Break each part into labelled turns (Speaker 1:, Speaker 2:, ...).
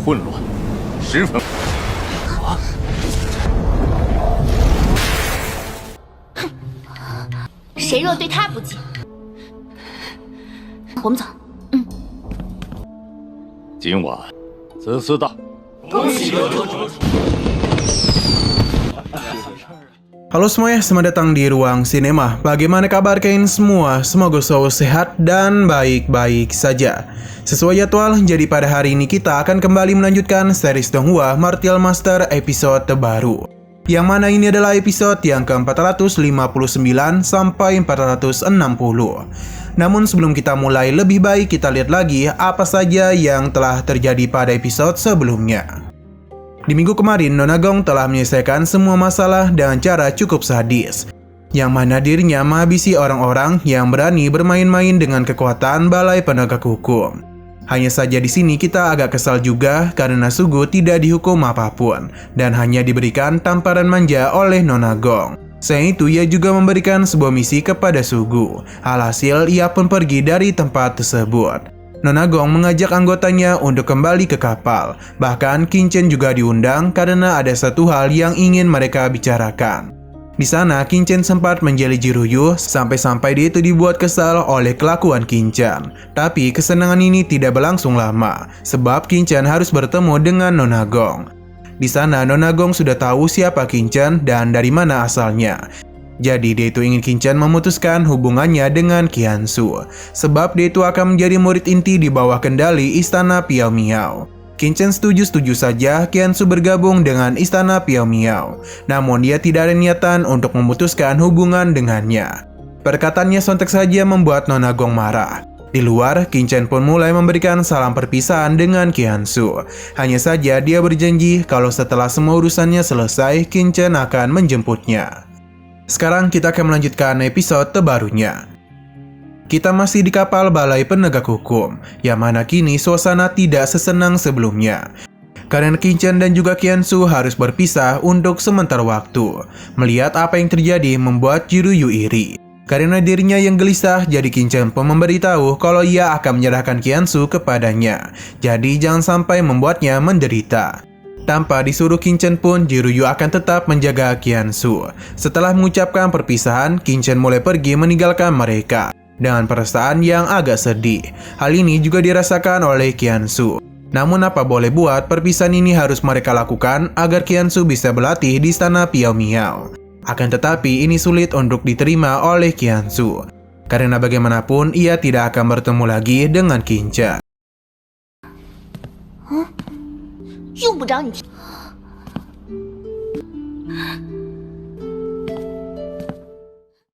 Speaker 1: 混乱，十分。
Speaker 2: 谁若对他不敬，我们走。
Speaker 1: 今晚子嗣大。
Speaker 2: 恭喜阁主。
Speaker 3: Halo semuanya, selamat datang di Ruang Sinema. Bagaimana kabar kalian semua? Semoga selalu sehat dan baik-baik saja. Sesuai jadwal, jadi pada hari ini kita akan kembali melanjutkan series Donghua Martial Master episode terbaru. Yang mana ini adalah episode yang ke-459 sampai 460. Namun sebelum kita mulai, lebih baik kita lihat lagi apa saja yang telah terjadi pada episode sebelumnya. Di minggu kemarin, Nona Gong telah menyelesaikan semua masalah dengan cara cukup sadis, yang mana dirinya menghabisi orang-orang yang berani bermain-main dengan kekuatan Balai Penegak Hukum. Hanya saja di sini kita agak kesal juga karena Sugu tidak dihukum apapun dan hanya diberikan tamparan manja oleh Nona Gong. Selain itu, ia juga memberikan sebuah misi kepada Sugu. Alhasil, ia pun pergi dari tempat tersebut. Nona Gong mengajak anggotanya untuk kembali ke kapal. Bahkan Qin-chen juga diundang karena ada satu hal yang ingin mereka bicarakan. Di sana Qin-chen sempat menjeli Jiruyu sampai-sampai dia itu dibuat kesal oleh kelakuan Qin-chen. Tapi kesenangan ini tidak berlangsung lama sebab Qin-chen harus bertemu dengan Nona Gong. Di sana Nona Gong sudah tahu siapa Qin-chen dan dari mana asalnya. Jadi dia itu ingin Qin-chen memutuskan hubungannya dengan Qiansu, sebab dia itu akan menjadi murid inti di bawah kendali Istana Piao Miao. Qin-chen setuju-setuju saja Qiansu bergabung dengan Istana Piao Miao, namun dia tidak ada niatan untuk memutuskan hubungan dengannya. Perkataannya sontak saja membuat Nona Gong marah. Di luar, Qin-chen pun mulai memberikan salam perpisahan dengan Qiansu. Hanya saja dia berjanji kalau setelah semua urusannya selesai, Qin-chen akan menjemputnya. Sekarang kita akan melanjutkan episode terbarunya. Kita masih di kapal Balai Penegak Hukum, yang mana kini suasana tidak sesenang sebelumnya. Karena Qin-chen dan juga Qiansu harus berpisah untuk sementara waktu. Melihat apa yang terjadi membuat Jiruyu iri. Karena dirinya yang gelisah, jadi Qin-chen pun memberitahu kalau ia akan menyerahkan Qiansu kepadanya. Jadi jangan sampai membuatnya menderita. Tanpa disuruh Qin-chen pun, Jiruyu akan tetap menjaga Qiansu. Setelah mengucapkan perpisahan, Qin-chen mulai pergi meninggalkan mereka dengan perasaan yang agak sedih. Hal ini juga dirasakan oleh Qiansu. Namun apa boleh buat, perpisahan ini harus mereka lakukan agar Qiansu bisa berlatih di Istana Piao Miao. Akan tetapi ini sulit untuk diterima oleh Qiansu, karena bagaimanapun ia tidak akan bertemu lagi dengan Qin-chen.
Speaker 2: 用不着你听。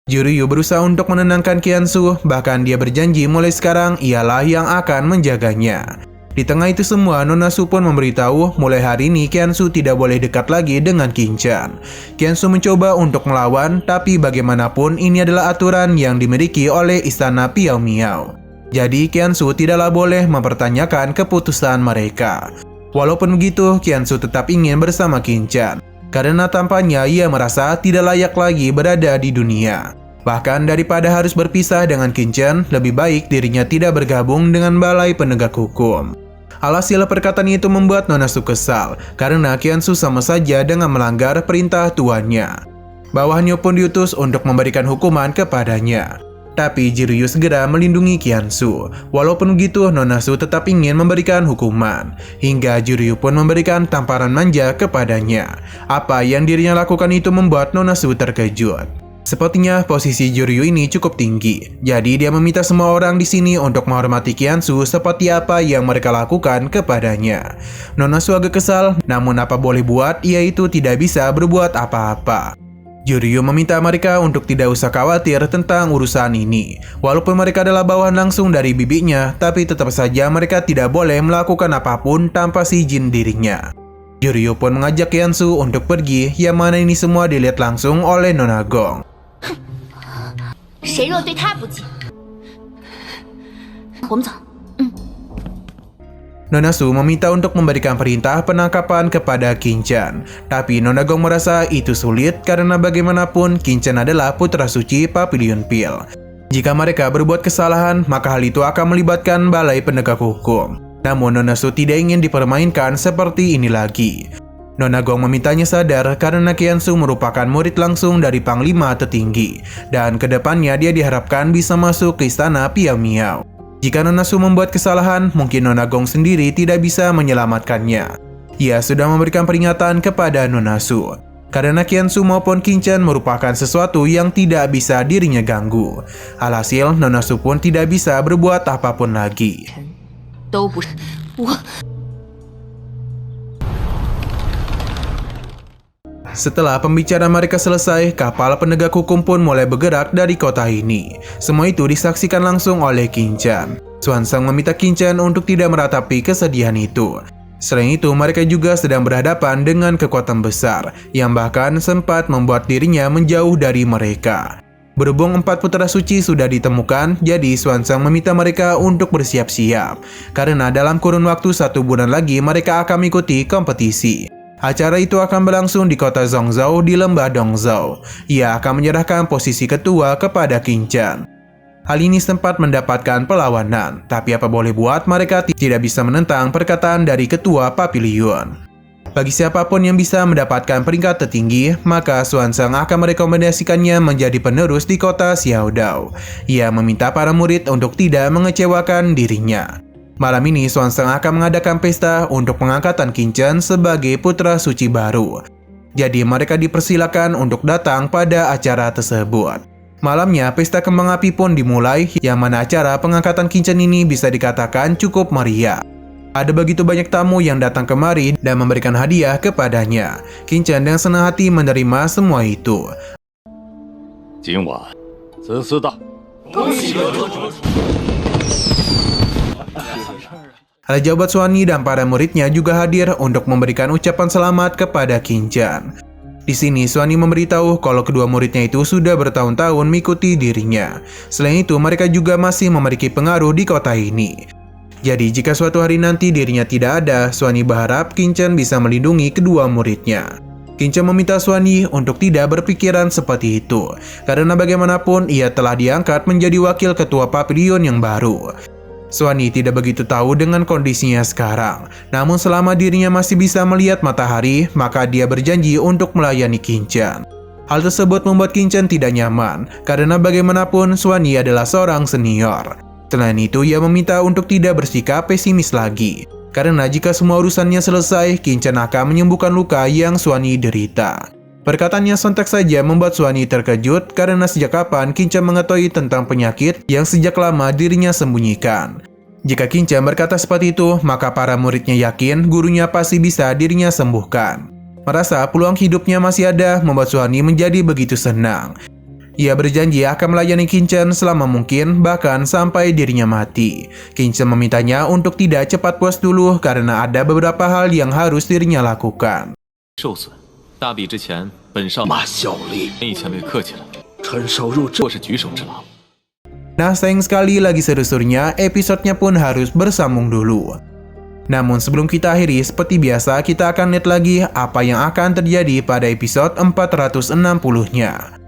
Speaker 3: Jiruyu berusaha untuk menenangkan Qiansu, bahkan dia berjanji mulai sekarang ialah yang akan menjaganya. Di tengah itu semua, Nona Su pun memberitahu mulai hari ini Qiansu tidak boleh dekat lagi dengan Qin-chen. Qiansu mencoba untuk melawan, tapi bagaimanapun ini adalah aturan yang dimiliki oleh Istana Piao Miao. Jadi Qiansu tidaklah boleh mempertanyakan keputusan mereka. Walaupun begitu, Qiansu tetap ingin bersama Qin-chen, karena tampaknya ia merasa tidak layak lagi berada di dunia. Bahkan daripada harus berpisah dengan Qin-chen, lebih baik dirinya tidak bergabung dengan Balai Penegak Hukum. Alhasil perkataan itu membuat Nona Su kesal, karena Qiansu sama saja dengan melanggar perintah tuannya. Bawahannya pun diutus untuk memberikan hukuman kepadanya. Tapi Jiruyu segera melindungi Qiansu. Walaupun begitu, Nona Su tetap ingin memberikan hukuman. Hingga Jiruyu pun memberikan tamparan manja kepadanya. Apa yang dirinya lakukan itu membuat Nona Su terkejut. Sepertinya posisi Jiruyu ini cukup tinggi. Jadi dia meminta semua orang di sini untuk menghormati Qiansu seperti apa yang mereka lakukan kepadanya. Nona Su agak kesal, namun apa boleh buat, ia itu tidak bisa berbuat apa-apa. Jiruyu meminta mereka untuk tidak usah khawatir tentang urusan ini. Walaupun mereka adalah bawahan langsung dari bibinya, tapi tetap saja mereka tidak boleh melakukan apapun tanpa seizin dirinya. Jiruyu pun mengajak Qiansu untuk pergi, yang mana ini semua dilihat langsung oleh Nona Gong.
Speaker 2: 谁若对他不敬，我们走。
Speaker 3: Nona Su meminta untuk memberikan perintah penangkapan kepada Qin-chen. Tapi Nona Gong merasa itu sulit karena bagaimanapun Qin-chen adalah putra suci Papillon Pill. Jika mereka berbuat kesalahan, maka hal itu akan melibatkan Balai Penegak Hukum. Namun Nona Su tidak ingin dipermainkan seperti ini lagi. Nona Gong memintanya sadar karena Qian Su merupakan murid langsung dari Panglima tertinggi, dan kedepannya dia diharapkan bisa masuk ke istana Piao Miao. Jika Nona Su membuat kesalahan, mungkin Nona Gong sendiri tidak bisa menyelamatkannya. Ia sudah memberikan peringatan kepada Nona Su, karena Qian Su maupun Qin Chen merupakan sesuatu yang tidak bisa dirinya ganggu. Alhasil, Nona Su pun tidak bisa berbuat apapun lagi. Setelah pembicaraan mereka selesai, kapal penegak hukum pun mulai bergerak dari kota ini. Semua itu disaksikan langsung oleh Qin Chen. Xuanzang meminta Qin Chen untuk tidak meratapi kesedihan itu. Selain itu, mereka juga sedang berhadapan dengan kekuatan besar yang bahkan sempat membuat dirinya menjauh dari mereka. Berhubung 4 putra suci sudah ditemukan, jadi Xuanzang meminta mereka untuk bersiap-siap. Karena dalam kurun waktu 1 bulan lagi mereka akan mengikuti kompetisi. Acara itu akan berlangsung di kota Zhongzhou di lembah Dongzhou. Ia akan menyerahkan posisi ketua kepada Qin Chen. Hal ini sempat mendapatkan perlawanan, tapi apa boleh buat mereka tidak bisa menentang perkataan dari ketua Papilion. Bagi siapapun yang bisa mendapatkan peringkat tertinggi, maka Xuanzang akan merekomendasikannya menjadi penerus di kota Xiaodao. Ia meminta para murid untuk tidak mengecewakan dirinya. Malam ini Xuanzang akan mengadakan pesta untuk pengangkatan Qin Chen sebagai putra suci baru. Jadi mereka dipersilakan untuk datang pada acara tersebut. Malamnya pesta kembang api pun dimulai, yang mana acara pengangkatan Qin Chen ini bisa dikatakan cukup meriah. Ada begitu banyak tamu yang datang kemari dan memberikan hadiah kepadanya. Qin Chen dengan senang hati menerima semua itu.
Speaker 1: 今晚，此次到。
Speaker 3: Raja Obat Xuanyi dan para muridnya juga hadir untuk memberikan ucapan selamat kepada Qin Chen. Di sini Xuanyi memberitahu kalau kedua muridnya itu sudah bertahun-tahun mengikuti dirinya. Selain itu, mereka juga masih memiliki pengaruh di kota ini. Jadi jika suatu hari nanti dirinya tidak ada, Xuanyi berharap Qin Chen bisa melindungi kedua muridnya. Qin Chen meminta Xuanyi untuk tidak berpikiran seperti itu, karena bagaimanapun ia telah diangkat menjadi wakil ketua Papilion yang baru. Xuanyi tidak begitu tahu dengan kondisinya sekarang, namun selama dirinya masih bisa melihat matahari, maka dia berjanji untuk melayani Qin Chen. Hal tersebut membuat Qin Chen tidak nyaman, karena bagaimanapun Xuanyi adalah seorang senior. Selain itu, ia meminta untuk tidak bersikap pesimis lagi, karena jika semua urusannya selesai, Qin Chen akan menyembuhkan luka yang Xuanyi derita. Perkataannya sontak saja membuat Xuanyi terkejut karena sejak kapan Qin Chen mengetahui tentang penyakit yang sejak lama dirinya sembunyikan. Jika Qin Chen berkata seperti itu, maka para muridnya yakin gurunya pasti bisa dirinya sembuhkan. Merasa peluang hidupnya masih ada membuat Xuanyi menjadi begitu senang. Ia berjanji akan melayani Qin Chen selama mungkin, bahkan sampai dirinya mati. Qin Chen memintanya untuk tidak cepat puas dulu karena ada beberapa hal yang harus dirinya lakukan.
Speaker 4: 受损，大比之前，本少马小丽以前别客气了，陈少入这是举手之劳。
Speaker 3: Nah, sayang sekali lagi seru-serunya, episodenya pun harus bersambung dulu. Namun sebelum kita akhiri, seperti biasa kita akan lihat lagi apa yang akan terjadi pada episode 460-nya.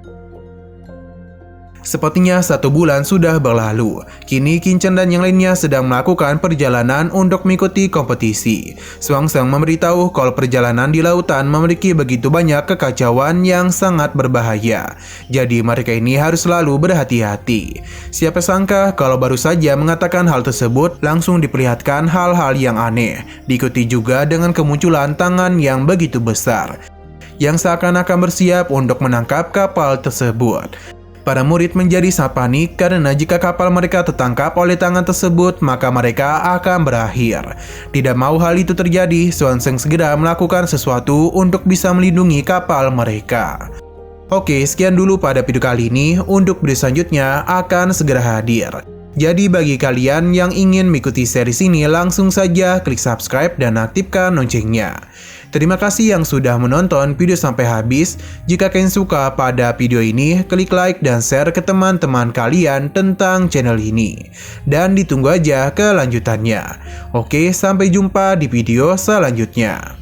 Speaker 3: Sepertinya 1 bulan sudah berlalu. Kini Qin Chen dan yang lainnya sedang melakukan perjalanan untuk mengikuti kompetisi. Xuanzang memberitahu kalau perjalanan di lautan memiliki begitu banyak kekacauan yang sangat berbahaya. Jadi mereka ini harus selalu berhati-hati. Siapa sangka kalau baru saja mengatakan hal tersebut langsung diperlihatkan hal-hal yang aneh. Diikuti juga dengan kemunculan tangan yang begitu besar, yang seakan-akan bersiap untuk menangkap kapal tersebut. Para murid menjadi sangat panik karena jika kapal mereka tertangkap oleh tangan tersebut, maka mereka akan berakhir. Tidak mau hal itu terjadi, Xuanzang segera melakukan sesuatu untuk bisa melindungi kapal mereka. Oke, sekian dulu pada video kali ini. Untuk video selanjutnya akan segera hadir. Jadi bagi kalian yang ingin mengikuti series ini, langsung saja klik subscribe dan aktifkan loncengnya. Terima kasih yang sudah menonton video sampai habis. Jika kalian suka pada video ini, klik like dan share ke teman-teman kalian tentang channel ini. Dan ditunggu aja kelanjutannya. Oke, sampai jumpa di video selanjutnya.